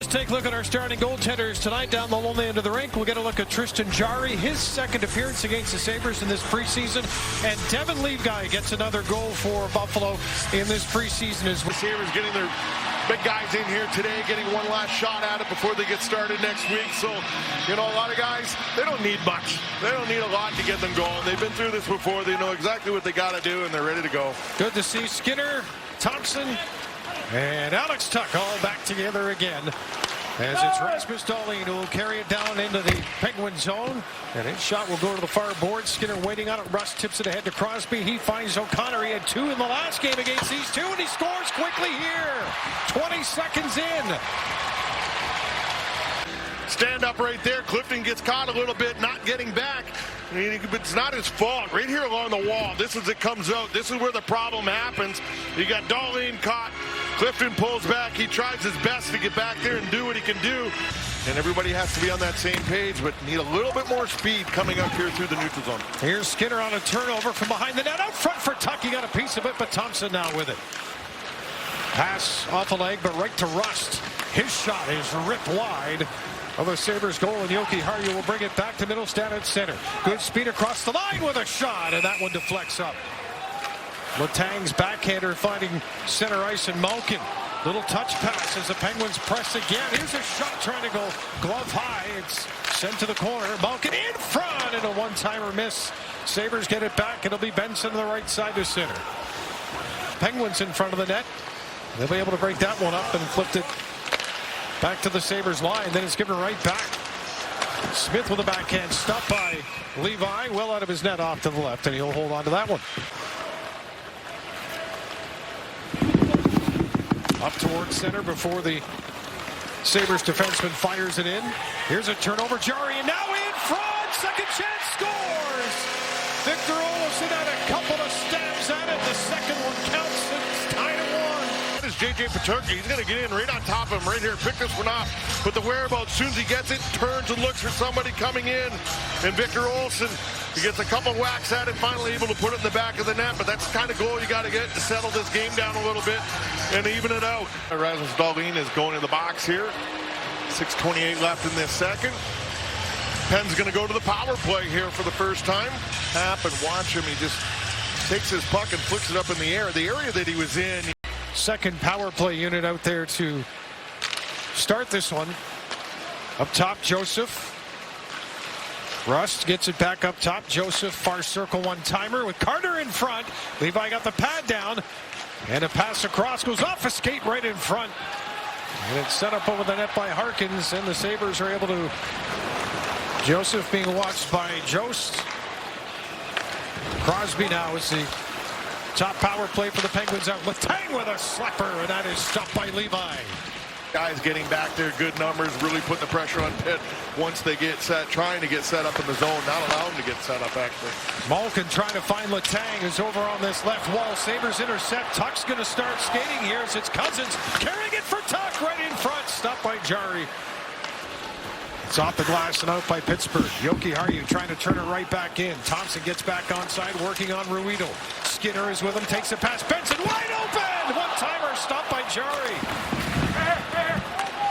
Take a look at our starting goaltenders tonight down the lonely end of the rink. We'll get a look at Tristan Jarry, his second appearance against the Sabres in this preseason. And Devin Levi gets another goal for Buffalo in this preseason as well. The Sabres getting their big guys in here today, getting one last shot at it before they get started next week. So, you know, a lot of guys, they don't need much. They don't need a lot to get them going. They've been through this before. They know exactly what they got to do, and they're ready to go. Good to see Skinner, Thompson, and Alex Tuch all back together again. As it's Rasmus Dahlin who will carry it down into the Penguin zone. And his shot will go to the far board. Skinner waiting on it. Russ tips it ahead to Crosby. He finds O'Connor. He had 2 in the last game against these two, and he scores quickly here. 20 seconds in. Stand up right there. Clifton gets caught a little bit, not getting back. It's not his fault. Right here along the wall, this is it comes out. This is where the problem happens. You got Dahlin caught. Clifton pulls back. He tries his best to get back there and do what he can do. And everybody has to be on that same page, but need a little bit more speed coming up here through the neutral zone. Here's Skinner on a turnover from behind the net. Out front for Tuch. He got a piece of it, but Thompson now with it. Pass off a leg, but right to Rust. His shot is ripped wide. Of the Sabres goal, and Yoki Harju will bring it back to Middlestat at center. Good speed across the line with a shot, and that one deflects up. Letang's backhander finding center ice and Malkin. Little touch pass as the Penguins press again. Here's a shot trying to go glove high. It's sent to the corner. Malkin in front, and a one-timer miss. Sabres get it back. It'll be Benson to the right side to center. Penguins in front of the net. They'll be able to break that one up and flipped it back to the Sabres line. Then it's given right back. Smith with a backhand. Stopped by Levi. Well out of his net off to the left, and he'll hold on to that one. Up towards center before the Sabres defenseman fires it in. Here's a turnover. Jarry, and now in front. Second chance, scores. Victor Olofsson had a couple of stabs at it. The second one counts. It's tied at 1. This is J.J. Peterka. He's going to get in right on top of him right here. Pick this one up. But the whereabouts, as soon as he gets it, turns and looks for somebody coming in. And Victor Olofsson, he gets a couple whacks at it, finally able to put it in the back of the net. But that's the kind of goal you got to get to settle this game down a little bit and even it out. Rasmus Dahlin is going in the box here. 6:28 left in this second. Penn's going to go to the power play here for the first time. Tap and watch him. He just takes his puck and flicks it up in the air. The area that he was in. Second power play unit out there to start this one. Up top, Joseph. Rust gets it back up top. Joseph, far circle one-timer with Carter in front. Levi got the pad down. And a pass across goes off a skate right in front. And it's set up over the net by Harkins. And the Sabres are able to... Joseph being watched by Jost. Crosby now is the top power play for the Penguins out. Letang with a slapper, and that is stopped by Levi. Guys getting back there, good numbers, really putting the pressure on Pitt once they get set, trying to get set up in the zone, not allowing them to get set up actually. Malkin trying to find Letang, who's over on this left wall. Sabres intercept. Tuch's going to start skating here as it's Cousins carrying it for Tuch right in front. Stopped by Jarry. It's off the glass and out by Pittsburgh. Yoki Harju trying to turn it right back in. Thompson gets back onside, working on Ruido. Skinner is with him, takes a pass. Benson wide open! One-timer stopped by Jarry.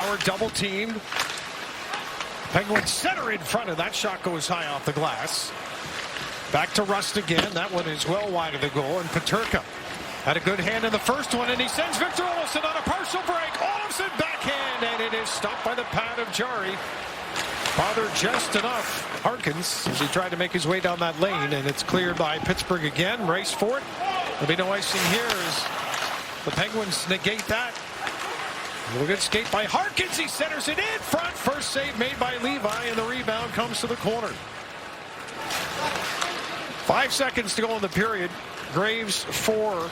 Our double teamed. Penguins center in front, and that shot goes high off the glass. Back to Rust again. That one is well wide of the goal, and Peterka had a good hand in the first one, and he sends Victor Olofsson on a partial break. Olofsson backhand, and it is stopped by the pad of Jarry. Bothered just enough Harkins as he tried to make his way down that lane, and it's cleared by Pittsburgh again. Race for it. There'll be no icing here as the Penguins negate that. A little good skate by Harkins. He centers it in front. First save made by Levi, and the rebound comes to the corner. 5 seconds to go in the period. Graves for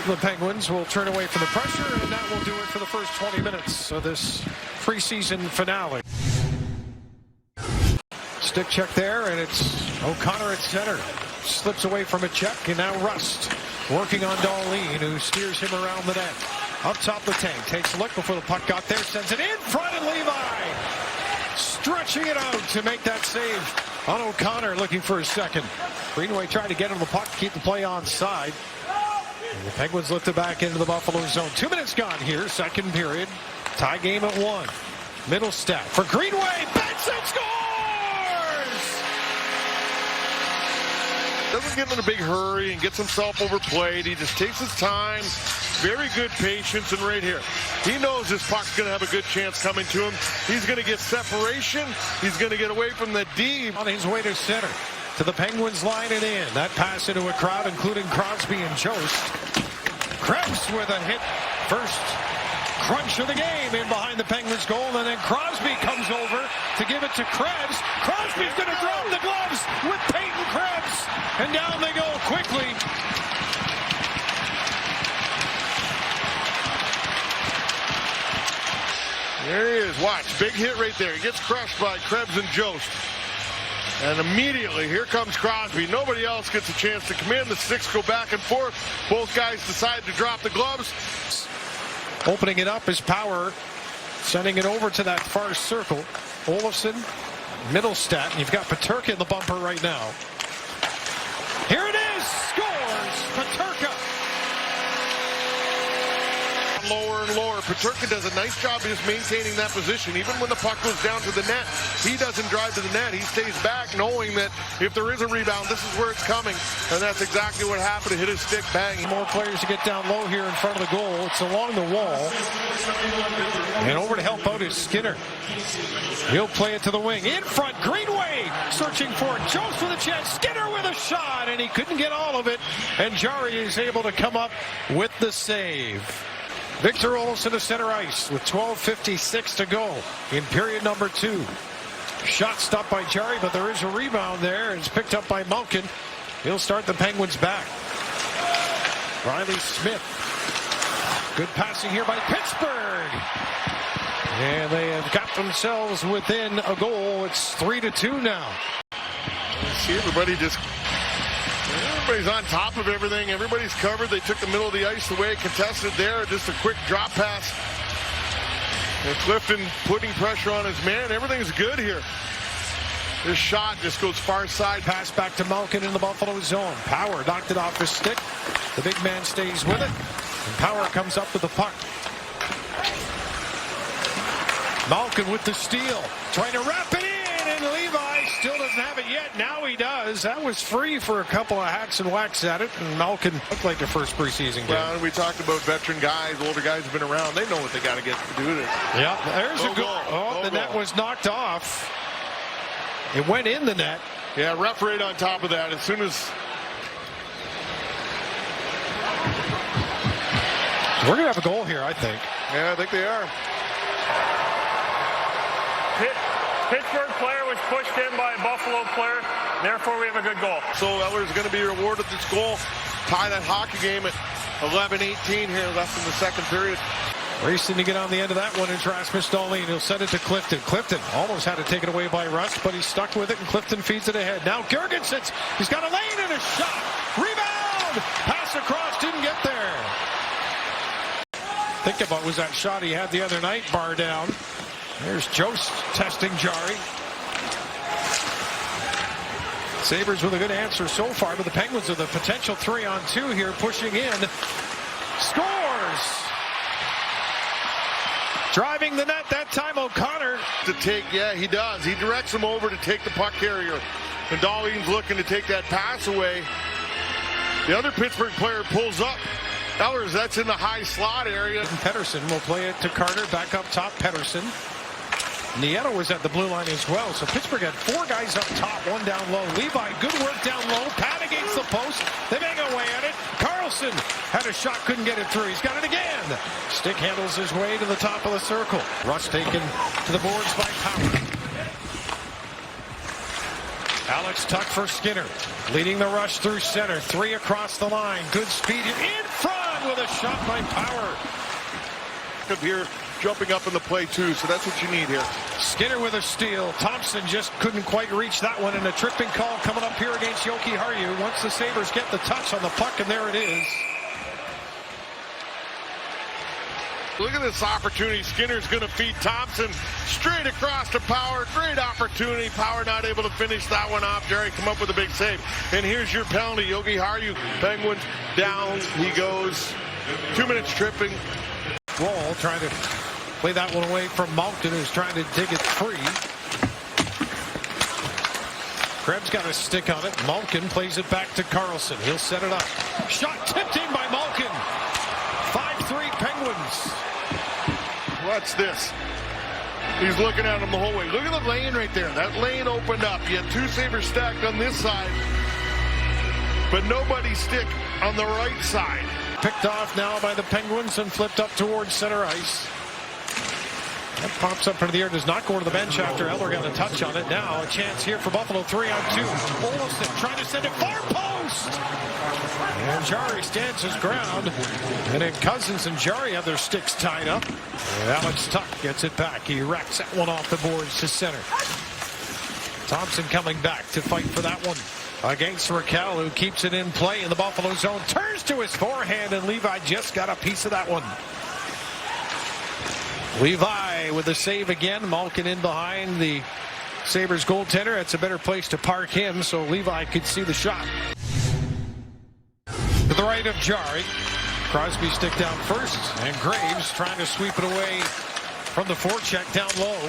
the Penguins will turn away from the pressure, and that will do it for the first 20 minutes of this preseason finale. Stick check there, and it's O'Connor at center. Slips away from a check, and now Rust working on Dahlin, who steers him around the net. Up top, the tank takes a look before the puck got there, sends it in front, and Levi stretching it out to make that save on O'Connor, looking for his second. Greenway trying to get him the puck, keep the play onside. And the Penguins lift it back into the Buffalo zone. 2 minutes gone here, second period. Tie game at 1. Middle step for Greenway. Benson scores! Doesn't get in a big hurry and gets himself overplayed. He just takes his time. Very good patience, and right here, he knows this puck's going to have a good chance coming to him. He's going to get separation. He's going to get away from the D. On his way to center, to the Penguins line and in. That pass into a crowd, including Crosby and Jost. Krebs with a hit. First crunch of the game in behind the Penguins goal, and then Crosby comes over to give it to Krebs. Crosby's going to drop the gloves with Peyton Krebs, and down they go quickly. There he is. Watch. Big hit right there. He gets crushed by Krebs and Jost. And immediately, here comes Crosby. Nobody else gets a chance to come in. The sticks go back and forth. Both guys decide to drop the gloves. Opening it up is Power, sending it over to that far circle. Olofsson, Middlestat, and you've got Peterka in the bumper right now. Here it is, scores, Peterka. Lower and lower. Peterka does a nice job just maintaining that position. Even when the puck goes down to the net, he doesn't drive to the net. He stays back knowing that if there is a rebound, this is where it's coming. And that's exactly what happened. It hit his stick, bang. More players to get down low here in front of the goal. It's along the wall. And over to help out is Skinner. He'll play it to the wing. In front, Greenway searching for it. Jost with a chance. Skinner with a shot, and he couldn't get all of it. And Jari is able to come up with the save. Victor Olofsson to center ice with 12:56 to go in period number 2. Shot stopped by Jari, but there is a rebound there. It's picked up by Malkin. He'll start the Penguins back. Riley Smith. Good passing here by Pittsburgh. And they have got themselves within a goal. It's 3-2 now. See everybody just... Everybody's on top of everything. Everybody's covered. They took the middle of the ice away, contested there. Just a quick drop pass. And Clifton putting pressure on his man. Everything's good here. This shot just goes far side. Pass back to Malkin in the Buffalo zone. Power knocked it off his stick. The big man stays with it. And Power comes up with the puck. Malkin with the steal. Trying to wrap it in, and Levi still doesn't have it yet. Now he does. That was free for a couple of hacks and whacks at it, and Malkin looked like the first preseason game. Well, we talked about veteran guys, older guys have been around. They know what they got to get to do this. Yeah, there's a goal. Oh, the net was knocked off. It went in the net. Yeah, ref right on top of that. As soon as... We're going to have a goal here, I think. Yeah, I think they are. Pittsburgh player was pushed in by a Buffalo player. Therefore, we have a good goal. So Eller's going to be rewarded this goal. Tie that hockey game at 11-18 here left in the second period. Racing to get on the end of that one is Rasmus Dahlin. He'll send it to Clifton. Clifton almost had to take it away by Rust, but he's stuck with it, and Clifton feeds it ahead. Now Gergensons, he's got a lane and a shot. Rebound! Pass across, didn't get there. Think about was that shot he had the other night, bar down. There's Jost testing Jari. Sabres with a good answer so far, but the Penguins with a potential 3-on-2 here, pushing in. Scores! Driving the net that time, O'Connor. To take, yeah, he does. He directs him over to take the puck carrier. And Dahlin's looking to take that pass away. The other Pittsburgh player pulls up. Ellers, that's in the high slot area. Pettersson will play it to Carter, back up top, Pettersson. Nieto was at the blue line as well, so Pittsburgh had 4 guys up top, 1 down low. Levi, good work down low, pad against the post. They make away at it. Carlson had a shot, couldn't get it through. He's got it again. Stick handles his way to the top of the circle. Russ taken to the boards by Power. Alex Tuck for Skinner, leading the rush through center. 3 across the line. Good speed in front with a shot by Power. Up here, jumping up in the play too, so that's what you need here. Skinner with a steal. Thompson just couldn't quite reach that one, and a tripping call coming up here against Yoki Harju once the Sabres get the touch on the puck, and there it is. Look at this opportunity. Skinner's going to feed Thompson straight across to Power. Great opportunity. Power not able to finish that one off. Jerry come up with a big save. And here's your penalty. Yoki Harju. Penguins down. He goes. 2 minutes tripping. Wall trying to Play that one away from Malkin, who's trying to dig it free. Krebs got a stick on it. Malkin plays it back to Carlson. He'll set it up. Shot tipped in by Malkin. 5-3 Penguins. What's this? He's looking at him the whole way. Look at the lane right there. That lane opened up. You had two Sabres stacked on this side, but nobody stick on the right side. Picked off now by the Penguins and flipped up towards center ice. That pops up into the air, does not go to the bench after Eller got a touch on it. Now a chance here for Buffalo, 3-on-2. Olsen trying to send it far post. And Jarry stands his ground. And then Cousins and Jarry have their sticks tied up. And Alex Tuck gets it back. He wrecks that one off the boards to center. Thompson coming back to fight for that one against Raquel, who keeps it in play in the Buffalo zone. Turns to his forehand, and Levi just got a piece of that one. Levi with the save again. Malkin in behind the Sabres goaltender. It's a better place to park him, so Levi could see the shot. To the right of Jarry. Crosby stick down first, and Graves trying to sweep it away from the forecheck down low.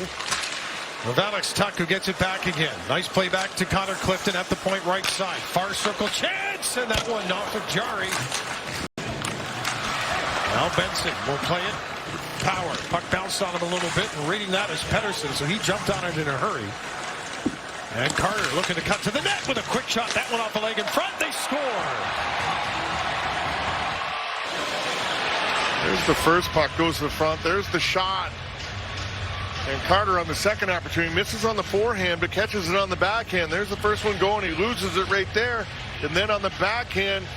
With Alex Tuck, who gets it back again. Nice play back to Connor Clifton at the point right side. Far circle chance, and that one off of Jarry. Now Benson will play it. Power. Puck bounced on him a little bit, and reading that is Pettersson, so he jumped on it in a hurry. And Carter looking to cut to the net with a quick shot. That one off the leg in front. They score. There's the first puck, goes to the front. There's the shot. And Carter on the second opportunity misses on the forehand, but catches it on the backhand. There's the first one going. He loses it right there. And then on the backhand.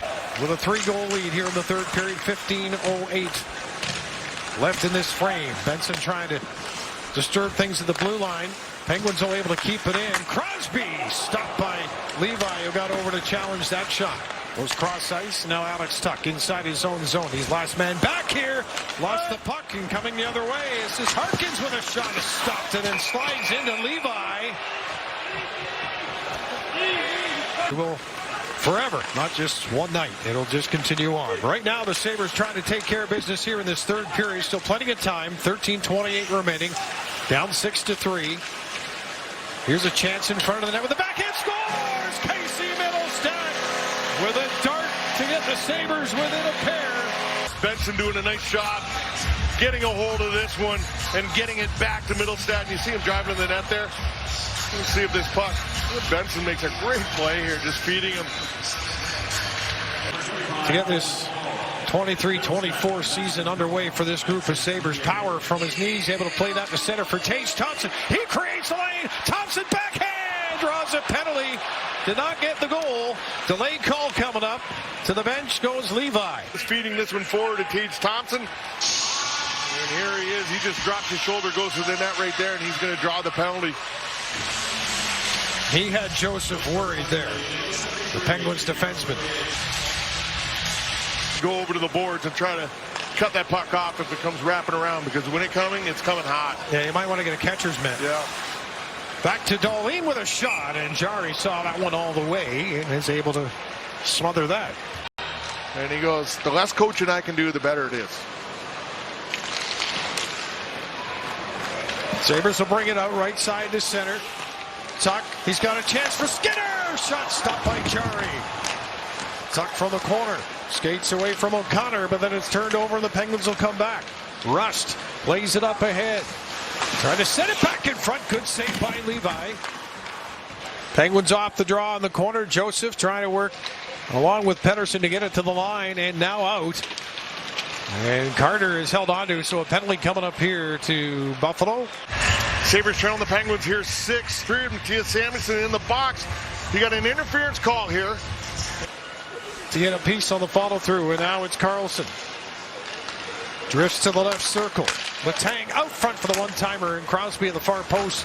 With a 3-goal lead here in the third period, 15:08 left in this frame. Benson trying to disturb things at the blue line. Penguins only able to keep it in. Crosby stopped by Levi, who got over to challenge that shot. Goes cross ice. Now Alex Tuck inside his own zone. He's last man back here. Lost the puck, and coming the other way is this Harkins with a shot. Is stopped and then slides into Levi. Will forever, not just one night. It'll just continue on. Right now, the Sabres trying to take care of business here in this third period. Still plenty of time. 13:28 remaining. Down 6-3. Here's a chance in front of the net with the backhand. Scores! Casey Middlestat with a dart to get the Sabres within a pair. Benson doing a nice job getting a hold of this one and getting it back to Middlestat. You see him driving to the net there. Let's see if this puck. Benson makes a great play here, just feeding him. To get this 23-24 season underway for this group of Sabres. Power from his knees, able to play that to center for Tage Thompson. He creates the lane. Thompson backhand, draws a penalty. Did not get the goal. Delayed call coming up. To the bench goes Levi. He's feeding this one forward to Tage Thompson. And here he is. He just drops his shoulder, goes to the net right there, and he's going to draw the penalty. He had Joseph worried there, the Penguins defenseman. Go over to the boards and try to cut that puck off if it comes wrapping around, because when it's coming hot. Yeah, you might want to get a catcher's mitt. Yeah. Back to Dahlin with a shot, and Jarry saw that one all the way and is able to smother that. And he goes, the less coaching I can do, the better it is. Sabres will bring it out right side to center. Tuck, he's got a chance for Skinner. Shot stopped by Jarry. Tuck from the corner. Skates away from O'Connor, but then it's turned over and the Penguins will come back. Rust lays it up ahead. Trying to set it back in front. Good save by Levi. Penguins off the draw in the corner. Joseph trying to work along with Pettersson to get it to the line, and now out. And Carter is held onto, so a penalty coming up here to Buffalo. Sabres trailing the Penguins here 6-3. Mattias Samuelsson in the box. He got an interference call here. To get a piece on the follow through, and now it's Carlson. Drifts to the left circle. Letang out front for the one-timer, and Crosby at the far post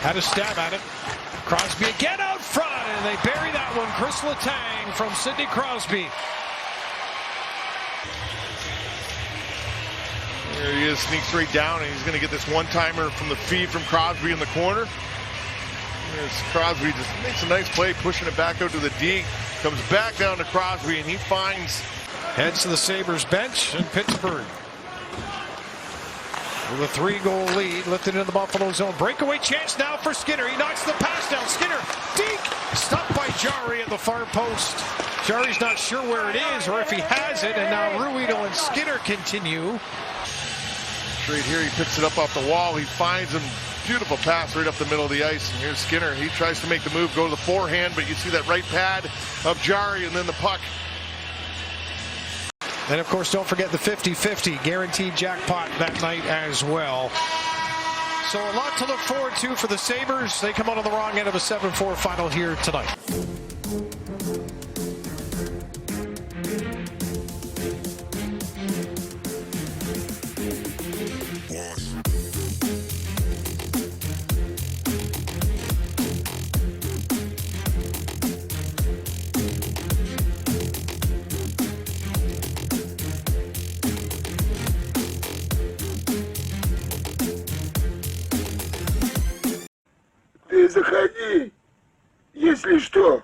had a stab at it. Crosby again out front, and they bury that one. Chris Letang from Sidney Crosby. There he is, sneaks right down, and he's going to get this one-timer from the feed from Crosby in the corner. There's Crosby just makes a nice play, pushing it back out to the D. Comes back down to Crosby, and he finds. Heads to the Sabres bench in Pittsburgh. with a 3-goal lead, lifted into the Buffalo zone. Breakaway chance now for Skinner. He knocks the pass down. Skinner, deke, stopped by Jari at the far post. Jari's not sure where it is or if he has it, and now Ruhwedel and Skinner continue. Straight here, he picks it up off the wall. He finds him. Beautiful pass right up the middle of the ice. And here's Skinner. He tries to make the move, go to the forehand, but you see that right pad of Jari and then the puck. And of course, don't forget the 50-50 guaranteed jackpot that night as well. So a lot to look forward to for the Sabres. They come out on the wrong end of a 7-4 final here tonight. Ты заходи, если что.